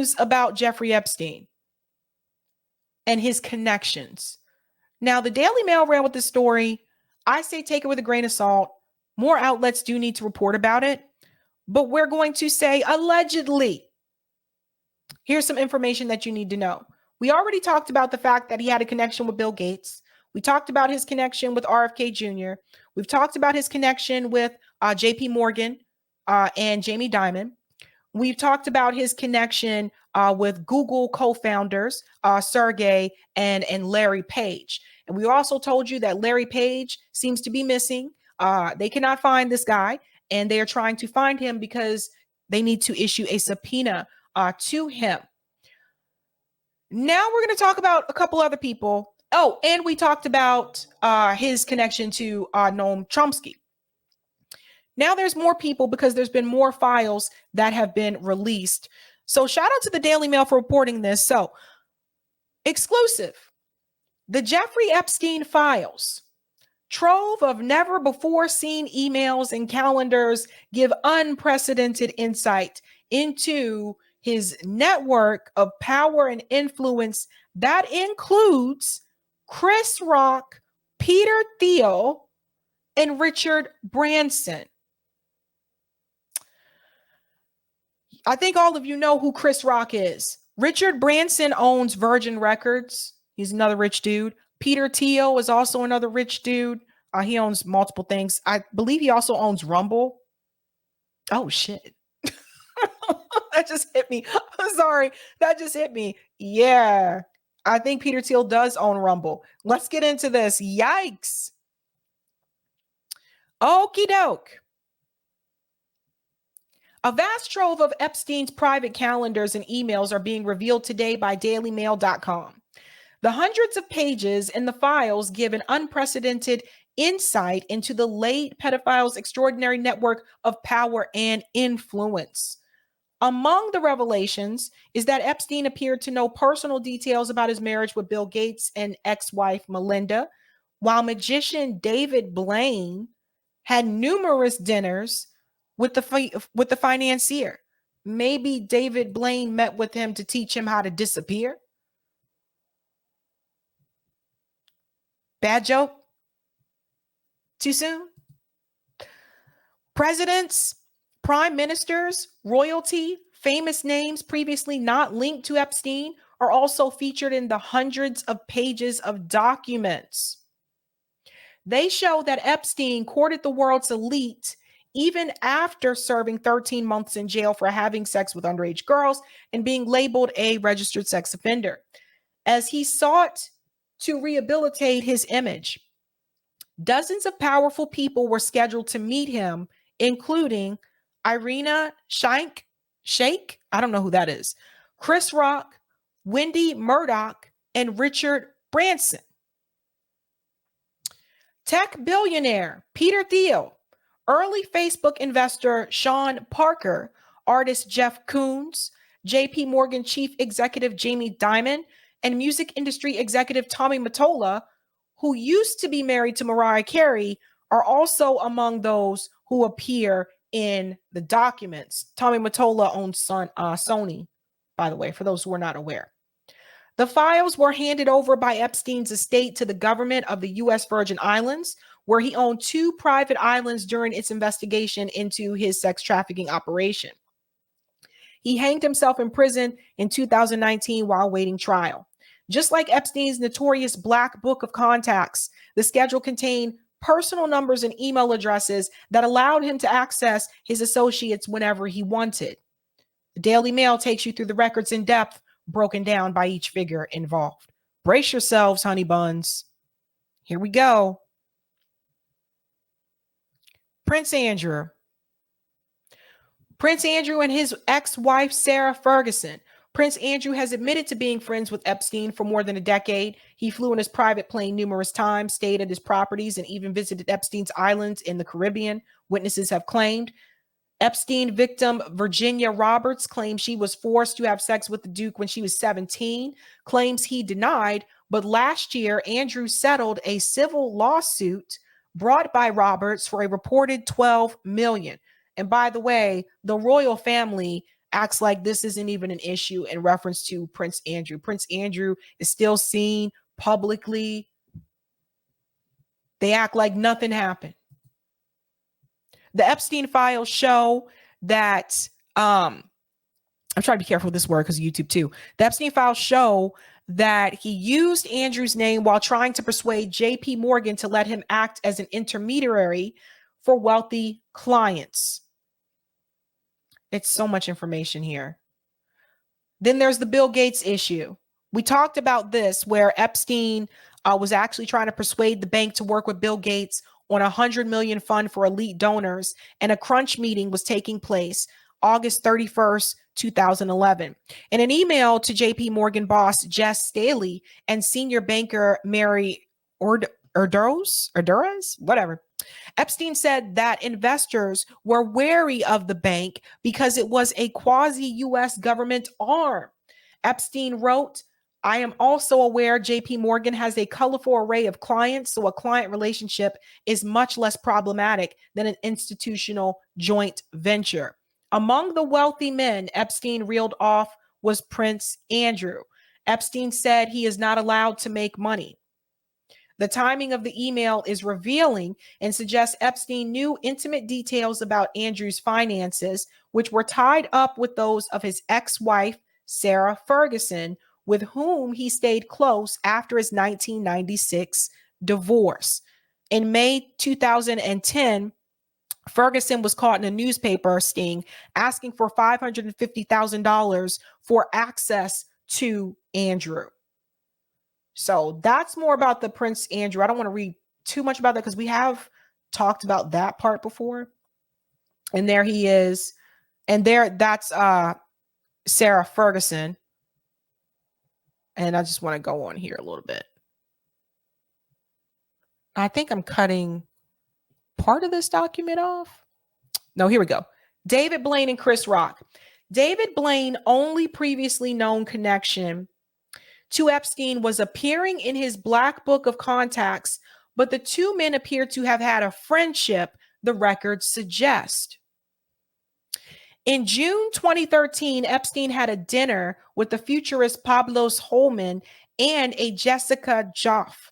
news about Jeffrey Epstein and his connections. Now, the Daily Mail ran with this story. I say take it with a grain of salt. More outlets do need to report about it, but we're going to say allegedly. Here's some information that you need to know. We already talked about the fact that he had a connection with Bill Gates. We talked about his connection with RFK Jr. We've talked about his connection with JP Morgan and Jamie Dimon. We've talked about his connection with Google co-founders, Sergey and Larry Page. And we also told you that Larry Page seems to be missing. They cannot find this guy, and they are trying to find him because they need to issue a subpoena to him. Now we're going to talk about a couple other people. Oh, and we talked about his connection to Noam Chomsky. Now there's more people because there's been more files that have been released. So shout out to the Daily Mail for reporting this. So exclusive, the Jeffrey Epstein files, trove of never before seen emails and calendars give unprecedented insight into his network of power and influence that includes Chris Rock, Peter Thiel, and Richard Branson. I think all of you know who Chris Rock is. Richard Branson owns Virgin Records. He's another rich dude. Peter Thiel is also another rich dude. He owns multiple things. I believe he also owns Rumble. Oh, shit. That just hit me. I'm sorry. That just hit me. Yeah. I think Peter Thiel does own Rumble. Let's get into this. Yikes. Okie doke. A vast trove of Epstein's private calendars and emails are being revealed today by dailymail.com. The hundreds of pages in the files give an unprecedented insight into the late pedophile's extraordinary network of power and influence. Among the revelations is that Epstein appeared to know personal details about his marriage with Bill Gates and ex-wife Melinda, while magician David Blaine had numerous dinners with the financier. Maybe David Blaine met with him to teach him how to disappear. Bad joke? Too soon? Presidents, prime ministers, royalty, famous names previously not linked to Epstein are also featured in the hundreds of pages of documents. They show that Epstein courted the world's elite even after serving 13 months in jail for having sex with underage girls and being labeled a registered sex offender, as he sought to rehabilitate his image. Dozens of powerful people were scheduled to meet him, including Irina Shayk, I don't know who that is, Chris Rock, Wendy Murdoch, and Richard Branson. Tech billionaire Peter Thiel, early Facebook investor Sean Parker, artist Jeff Koons, JP Morgan chief executive Jamie Dimon, and music industry executive Tommy Mottola, who used to be married to Mariah Carey, are also among those who appear in the documents. Tommy Mottola owns Sony, by the way, for those who are not aware. The files were handed over by Epstein's estate to the government of the U.S. Virgin Islands, where he owned 2 private islands during its investigation into his sex trafficking operation. He hanged himself in prison in 2019 while waiting trial. Just like Epstein's notorious Black Book of Contacts, the schedule contained personal numbers and email addresses that allowed him to access his associates whenever he wanted. The Daily Mail takes you through the records in depth, broken down by each figure involved. Brace yourselves, honey buns. Here we go. Prince Andrew and his ex-wife, Sarah Ferguson. Prince Andrew has admitted to being friends with Epstein for more than a decade. He flew in his private plane numerous times, stayed at his properties, and even visited Epstein's islands in the Caribbean, witnesses have claimed. Epstein victim Virginia Roberts claims she was forced to have sex with the Duke when she was 17, claims he denied, but last year, Andrew settled a civil lawsuit brought by Roberts for a reported $12 million. And by the way, the royal family acts like this isn't even an issue in reference to Prince Andrew. Prince Andrew is still seen publicly. They act like nothing happened. The Epstein files show that I'm trying to be careful with this word because YouTube too. The Epstein files show that he used Andrew's name while trying to persuade JP Morgan to let him act as an intermediary for wealthy clients. It's so much information here. Then there's the Bill Gates issue. We talked about this where Epstein was actually trying to persuade the bank to work with Bill Gates on a $100 million fund for elite donors, and a crunch meeting was taking place August 31st, 2011. In an email to JP Morgan boss Jess Staley and senior banker Mary Erdurez, whatever, Epstein said that investors were wary of the bank because it was a quasi-US government arm. Epstein wrote, I am also aware JP Morgan has a colorful array of clients, so a client relationship is much less problematic than an institutional joint venture. Among the wealthy men Epstein reeled off was Prince Andrew. Epstein said he is not allowed to make money. The timing of the email is revealing and suggests Epstein knew intimate details about Andrew's finances, which were tied up with those of his ex-wife, Sarah Ferguson, with whom he stayed close after his 1996 divorce. In May 2010, Ferguson was caught in a newspaper sting asking for $550,000 for access to Andrew. So that's more about the Prince Andrew. I don't want to read too much about that because we have talked about that part before. And there he is. And that's Sarah Ferguson. And I just want to go on here a little bit. I think I'm cutting part of this document off. No, here we go. David Blaine and Chris Rock. David Blaine, only previously known connection to Epstein, was appearing in his black book of contacts, but the two men appear to have had a friendship, the records suggest. In June 2013, Epstein had a dinner with the futurist Pablo Holman and a Jessica Joffe,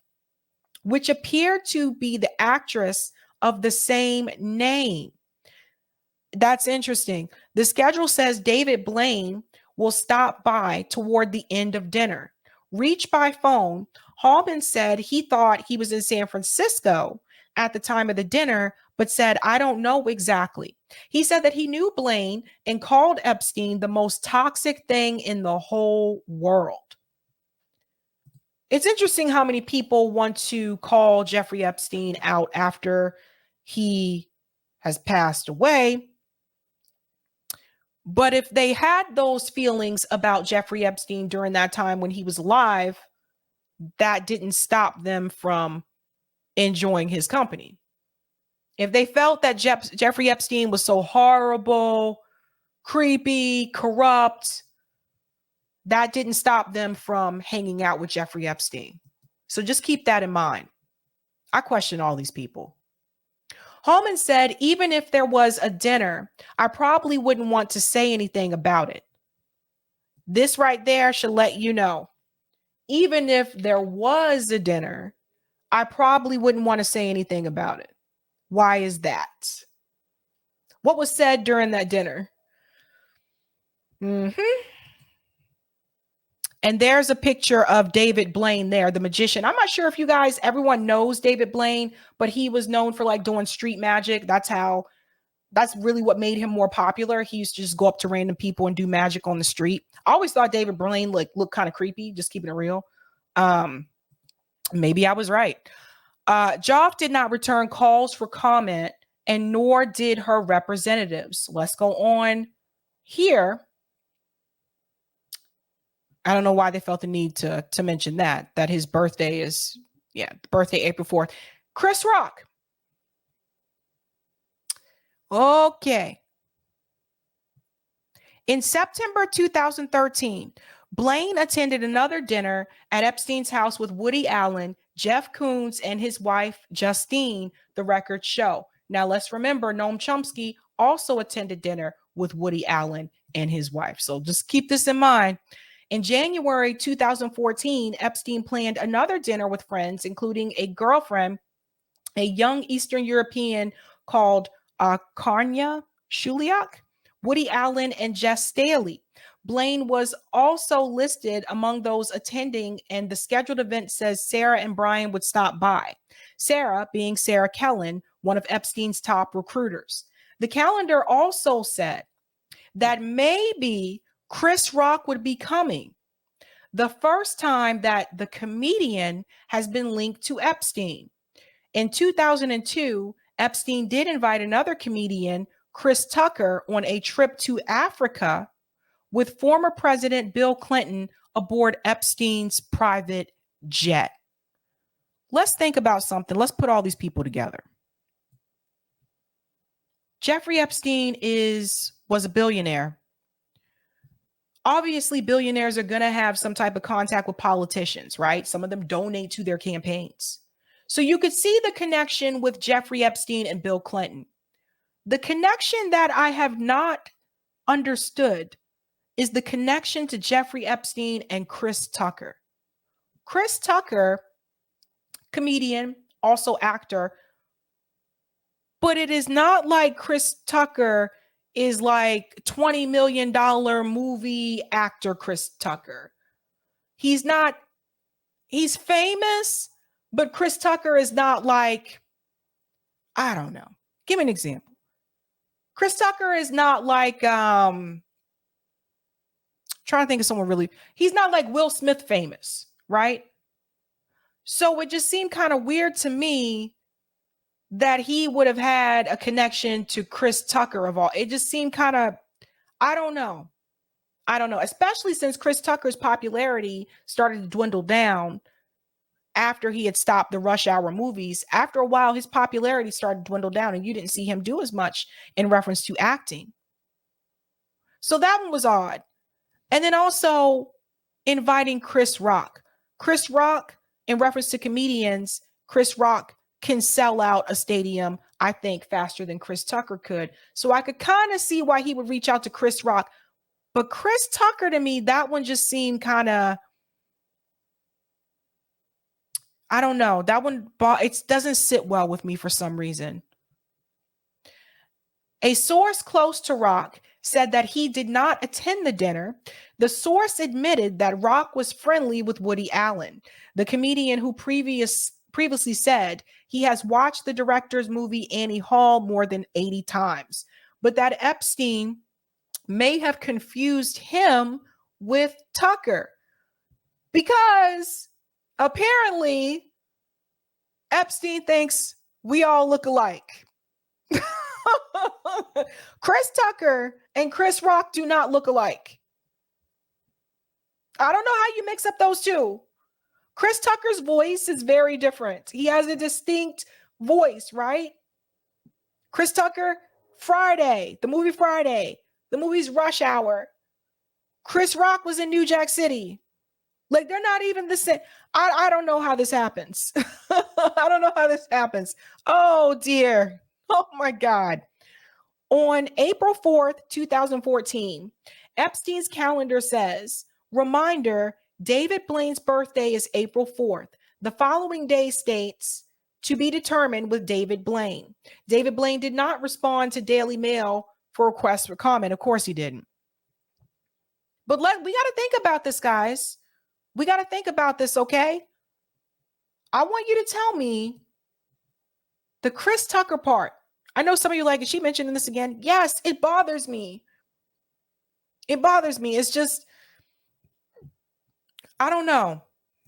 which appeared to be the actress of the same name. That's interesting. The schedule says David Blaine will stop by toward the end of dinner. Reached by phone, Hallman said he thought he was in San Francisco at the time of the dinner, but said, I don't know exactly. He said that he knew Blaine and called Epstein the most toxic thing in the whole world. It's interesting how many people want to call Jeffrey Epstein out after he has passed away. But if they had those feelings about Jeffrey Epstein during that time when he was alive, that didn't stop them from enjoying his company. If they felt that Jeffrey Epstein was so horrible, creepy, corrupt, that didn't stop them from hanging out with Jeffrey Epstein. So just keep that in mind. I question all these people. Hallman said, even if there was a dinner, I probably wouldn't want to say anything about it. This right there should let you know. Even if there was a dinner, I probably wouldn't want to say anything about it. Why is that? What was said during that dinner? And there's a picture of David Blaine there, the magician. I'm not sure if you guys, everyone knows David Blaine, but he was known for like doing street magic. That's really what made him more popular. He used to just go up to random people and do magic on the street. I always thought David Blaine looked kind of creepy, just keeping it real. Maybe I was right. Joffe did not return calls for comment, and nor did her representatives. Let's go on here. I don't know why they felt the need to mention that his birthday is, birthday April 4th. Chris Rock. Okay. In September 2013, Blaine attended another dinner at Epstein's house with Woody Allen, Jeff Koons, and his wife, Justine, the records show. Now, let's remember, Noam Chomsky also attended dinner with Woody Allen and his wife. So just keep this in mind. In January 2014, Epstein planned another dinner with friends, including a girlfriend, a young Eastern European called Karnya Shuliak, Woody Allen, and Jess Staley. Blaine was also listed among those attending, and the scheduled event says Sarah and Brian would stop by. Sarah being Sarah Kellen, one of Epstein's top recruiters. The calendar also said that maybe Chris Rock would be coming. The first time that the comedian has been linked to Epstein. In 2002, Epstein did invite another comedian, Chris Tucker, on a trip to Africa with former President Bill Clinton aboard Epstein's private jet. Let's think about something. Let's put all these people together. Jeffrey Epstein was a billionaire. Obviously, billionaires are going to have some type of contact with politicians, right? Some of them donate to their campaigns. So you could see the connection with Jeffrey Epstein and Bill Clinton. The connection that I have not understood is the connection to Jeffrey Epstein and Chris Tucker. Chris Tucker, comedian, also actor, but it is not like Chris Tucker is like $20 million movie actor Chris Tucker. He's famous, but Chris Tucker is not like, I don't know. Give me an example. Chris Tucker is not like, trying to think of someone really, he's not like Will Smith famous, right? So it just seemed kind of weird to me that he would have had a connection to Chris Tucker of all. It just seemed kind of, I don't know, especially since Chris Tucker's popularity started to dwindle down after he had stopped the Rush Hour movies. After a while, his popularity started to dwindle down and you didn't see him do as much in reference to acting. So that one was odd. And then also inviting Chris Rock. Chris Rock, in reference to comedians, Chris Rock can sell out a stadium, I think, faster than Chris Tucker could. So I could kind of see why he would reach out to Chris Rock. But Chris Tucker, to me, that one just seemed kind of, I don't know. That one, it doesn't sit well with me for some reason. A source close to Rock said that he did not attend the dinner. The source admitted that Rock was friendly with Woody Allen, the comedian who previously said he has watched the director's movie Annie Hall more than 80 times, but that Epstein may have confused him with Tucker because apparently Epstein thinks we all look alike. Chris Tucker and Chris Rock do not look alike. I don't know how you mix up those two. Chris Tucker's voice is very different. He has a distinct voice, right? Chris Tucker, Friday, the movie's Rush Hour. Chris Rock was in New Jack City. Like, they're not even the same. I don't know how this happens. I don't know how this happens. Oh, dear. Oh, my God. On April 4th, 2014, Epstein's calendar says, reminder, David Blaine's birthday is April 4th. The following day states, to be determined with David Blaine. David Blaine did not respond to Daily Mail for requests for comment. Of course he didn't. But we got to think about this, guys. We got to think about this, okay? I want you to tell me the Chris Tucker part. I know some of you like, is she mentioning this again? Yes, it bothers me. It bothers me. It's just, I don't know.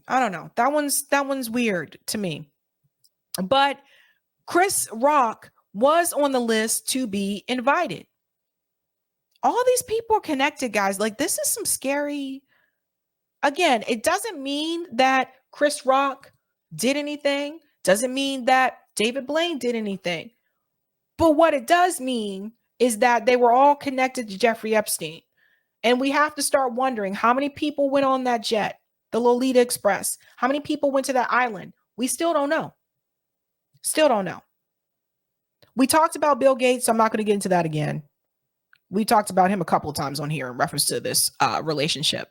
That one's weird to me. But Chris Rock was on the list to be invited. All these people are connected, guys. Like, this is some scary. Again, it doesn't mean that Chris Rock did anything. Doesn't mean that David Blaine did anything. But what it does mean is that they were all connected to Jeffrey Epstein. And we have to start wondering how many people went on that jet, the Lolita Express. How many people went to that island? We still don't know. Still don't know. We talked about Bill Gates, so I'm not going to get into that again. We talked about him a couple of times on here in reference to this relationship.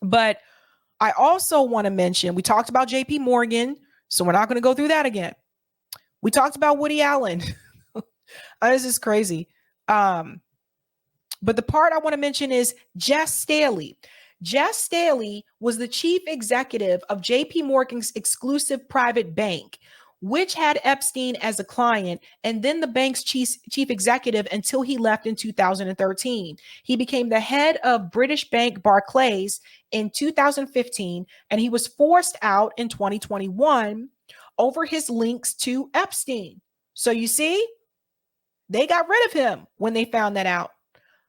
But I also want to mention, we talked about JP Morgan, so we're not going to go through that again. We talked about Woody Allen. This is crazy. But the part I want to mention is Jess Staley. Jess Staley was the chief executive of JP Morgan's exclusive private bank, which had Epstein as a client, and then the bank's chief executive until he left in 2013. He became the head of British bank Barclays in 2015, and he was forced out in 2021 over his links to Epstein. So you see, they got rid of him when they found that out.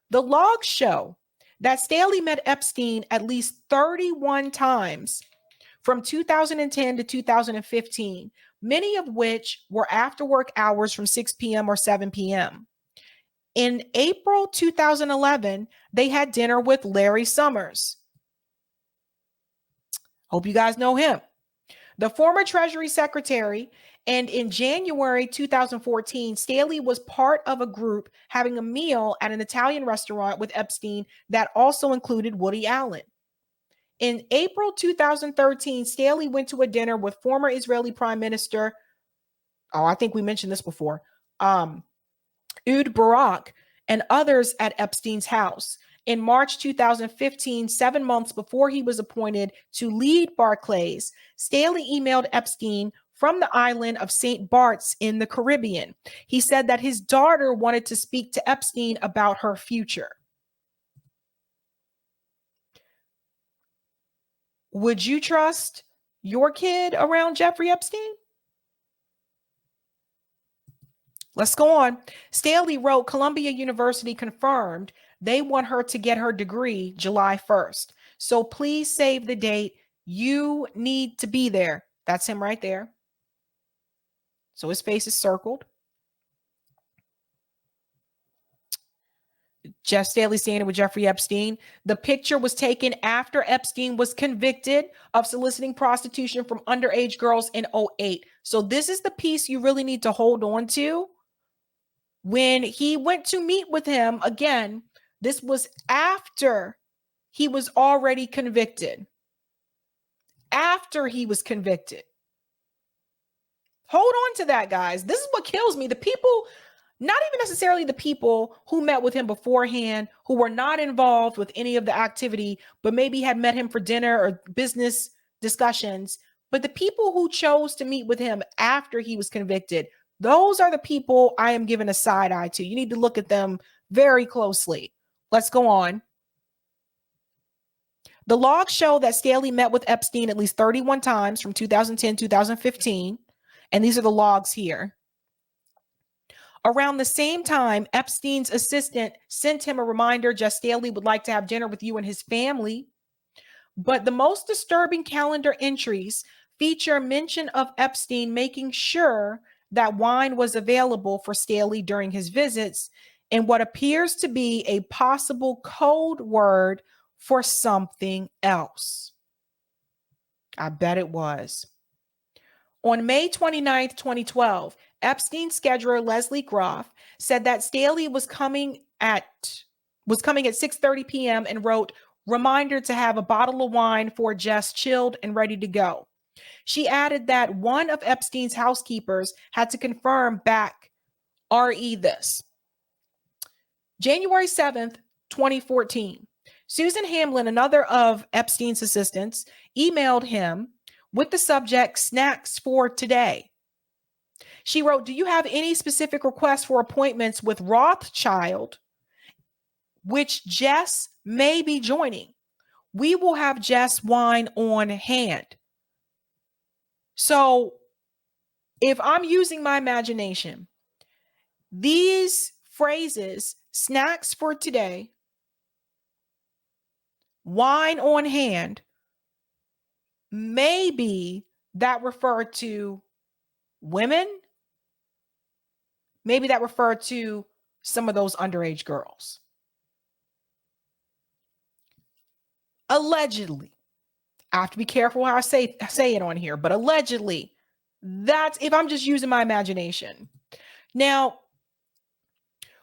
The logs show that Staley met Epstein at least 31 times from 2010 to 2015, many of which were after work hours from 6 p.m. or 7 p.m. In April 2011, they had dinner with Larry Summers. Hope you guys know him. The former Treasury Secretary. And in January 2014, Staley was part of a group having a meal at an Italian restaurant with Epstein that also included Woody Allen. In April 2013, Staley went to a dinner with former Israeli Prime Minister, I think we mentioned this before, Ehud Barak, and others at Epstein's house. In March 2015, 7 months before he was appointed to lead Barclays, Staley emailed Epstein from the island of St. Bart's in the Caribbean. He said that his daughter wanted to speak to Epstein about her future. Would you trust your kid around Jeffrey Epstein? Let's go on. Staley wrote, Columbia University confirmed they want her to get her degree July 1st. So please save the date. You need to be there. That's him right there. So his face is circled. Jeff Staley standing with Jeffrey Epstein. The picture was taken after Epstein was convicted of soliciting prostitution from underage girls in 2008. So this is the piece you really need to hold on to. When he went to meet with him, again, this was after he was already convicted. After he was convicted. Hold on to that, guys. This is what kills me. The people, not even necessarily the people who met with him beforehand, who were not involved with any of the activity, but maybe had met him for dinner or business discussions, but the people who chose to meet with him after he was convicted, those are the people I am giving a side eye to. You need to look at them very closely. Let's go on. The logs show that Staley met with Epstein at least 31 times from 2010 to 2015. And these are the logs here. Around the same time, Epstein's assistant sent him a reminder, Jess Staley would like to have dinner with you and his family. But the most disturbing calendar entries feature mention of Epstein making sure that wine was available for Staley during his visits in what appears to be a possible code word for something else. I bet it was. On May 29th, 2012, Epstein's scheduler Leslie Groff said that Staley was coming at 6:30 p.m. and wrote, reminder to have a bottle of wine for Jess chilled and ready to go. She added that one of Epstein's housekeepers had to confirm back RE this. January 7th, 2014, Susan Hamlin, another of Epstein's assistants, emailed him with the subject snacks for today. She wrote, do you have any specific requests for appointments with Rothschild, which Jess may be joining? We will have Jess wine on hand. So if I'm using my imagination, these phrases, snacks for today, wine on hand, maybe that referred to women. Maybe that referred to some of those underage girls. Allegedly. I have to be careful how I say it on here, but allegedly, that's if I'm just using my imagination. Now,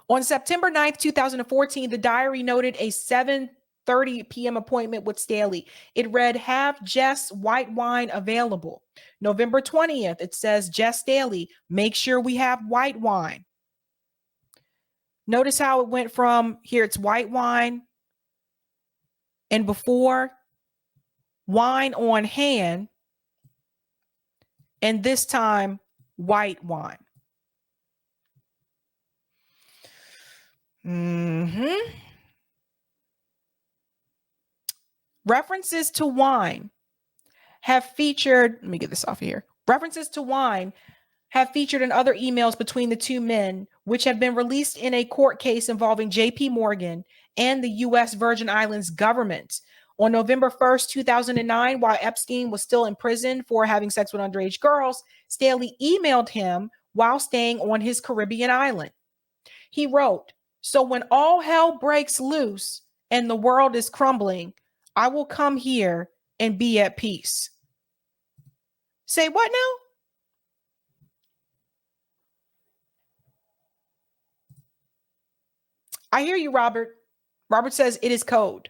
On September 9th, 2014, the diary noted a 7:30 p.m. appointment with Staley. It read, have Jess white wine available. November 20th, it says, Jess Staley, make sure we have white wine. Notice how it went from here, it's white wine, and before, wine on hand, and this time, white wine. References to wine have featured, let me get this off of here. References to wine have featured in other emails between the two men, which have been released in a court case involving JP Morgan and the U.S. Virgin Islands government. On November 1st, 2009, while Epstein was still in prison for having sex with underage girls, Staley emailed him while staying on his Caribbean island. He wrote, so when all hell breaks loose and the world is crumbling, I will come here and be at peace. Say what now? I hear you, Robert. Robert says it is code.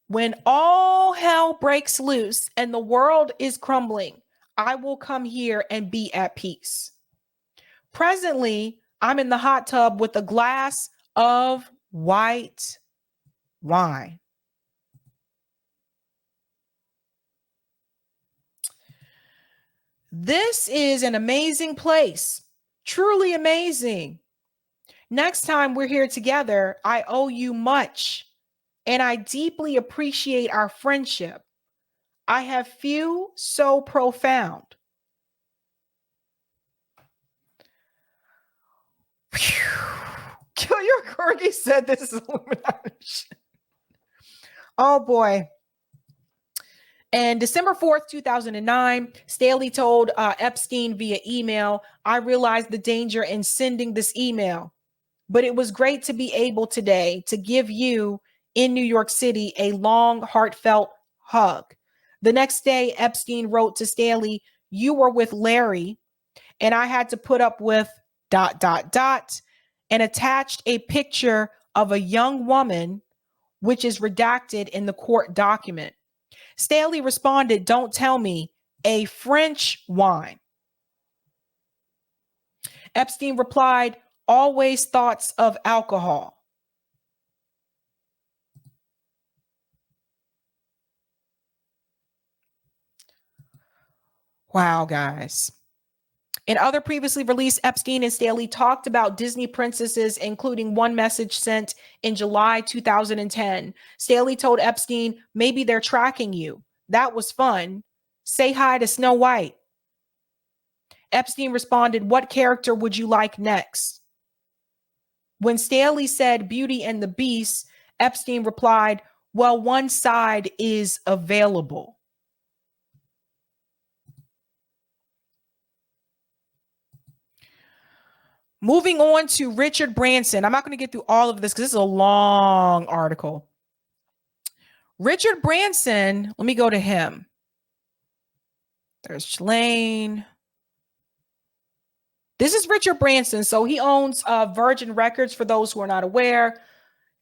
When all hell breaks loose and the world is crumbling, I will come here and be at peace. Presently, I'm in the hot tub with a glass of white wine. This is an amazing place. Truly amazing. Next time we're here together, I owe you much, and I deeply appreciate our friendship. I have few so profound. Kill Your Corgi said this is Illuminati. Oh boy. And December 4th, 2009, Staley told Epstein via email, I realized the danger in sending this email, but it was great to be able today to give you in New York City a long, heartfelt hug. The next day, Epstein wrote to Staley, you were with Larry, and I had to put up with ... and attached a picture of a young woman, which is redacted in the court document. Staley responded, don't tell me, a French wine. Epstein replied, always thoughts of alcohol. Wow, guys. In other previously released, Epstein and Staley talked about Disney princesses, including one message sent in July 2010. Staley told Epstein, maybe they're tracking you. That was fun. Say hi to Snow White. Epstein responded, what character would you like next? When Staley said Beauty and the Beast, Epstein replied, well, one side is available. Moving on to Richard Branson. I'm not going to get through all of this because this is a long article. Richard Branson, let me go to him. There's Shalane. This is Richard Branson. So he owns Virgin Records, for those who are not aware.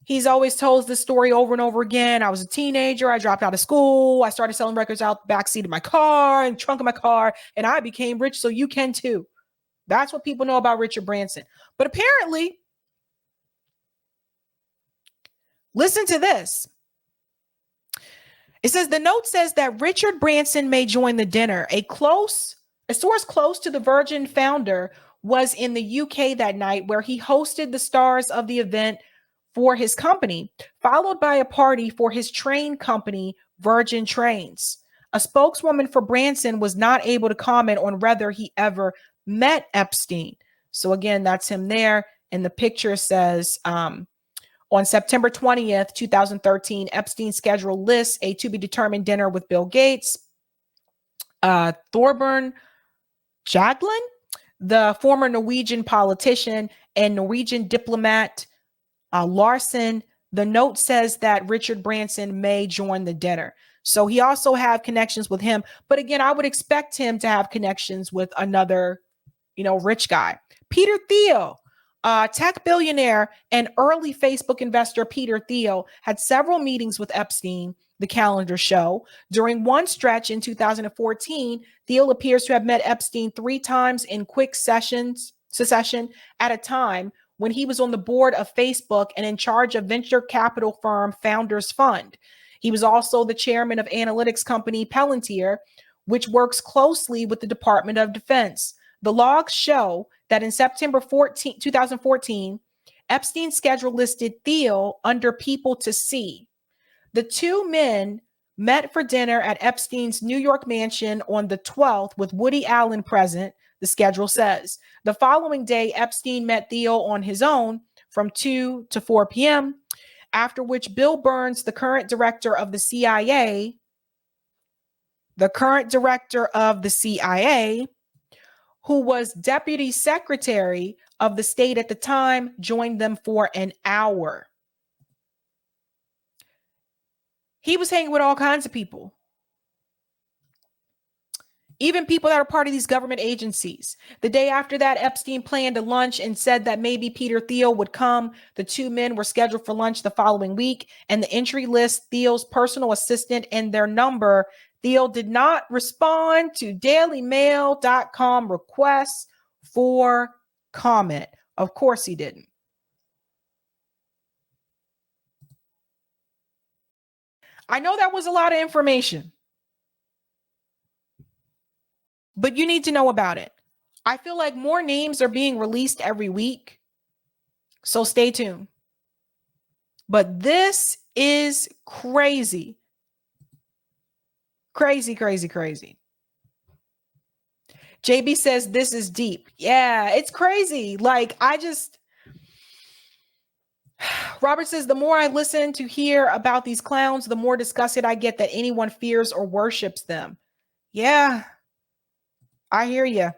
He's always told this story over and over again. I was a teenager. I dropped out of school. I started selling records out the backseat of my car and trunk of my car, and I became rich, so you can too. That's what people know about Richard Branson. But apparently, listen to this. It says, the note says that Richard Branson may join the dinner. A source close to the Virgin founder was in the UK that night, where he hosted the stars of the event for his company, followed by a party for his train company, Virgin Trains. A spokeswoman for Branson was not able to comment on whether he ever met Epstein. So again, that's him there. And the picture says, on September 20th, 2013, Epstein scheduled lists a to be determined dinner with Bill Gates, Thorbjørn Jagland, the former Norwegian politician, and Norwegian diplomat Larsen. The note says that Richard Branson may join the dinner. So he also have connections with him. But again, I would expect him to have connections with another, rich guy, Peter Thiel, tech billionaire and early Facebook investor Peter Thiel had several meetings with Epstein, the calendar show. During one stretch in 2014, Thiel appears to have met Epstein 3 times in quick succession at a time when he was on the board of Facebook and in charge of venture capital firm Founders Fund. He was also the chairman of analytics company Palantir, which works closely with the Department of Defense. The logs show that in September 2014, Epstein's schedule listed Thiel under people to see. The two men met for dinner at Epstein's New York mansion on the 12th with Woody Allen present, the schedule says. The following day, Epstein met Thiel on his own from 2 to 4 p.m., after which Bill Burns, the current director of the CIA, who was deputy secretary of the state at the time, joined them for an hour. He was hanging with all kinds of people, even people that are part of these government agencies. The day after that, Epstein planned a lunch and said that maybe Peter Thiel would come. The two men were scheduled for lunch the following week, and the entry list Thiel's personal assistant and their number. Thiel did not respond to dailymail.com requests for comment. Of course he didn't. I know that was a lot of information, but you need to know about it. I feel like more names are being released every week, so stay tuned. But this is crazy. Crazy. JB says this is deep. Yeah, it's crazy. Robert says, the more I listen to hear about these clowns, the more disgusted I get that anyone fears or worships them. Yeah, I hear you.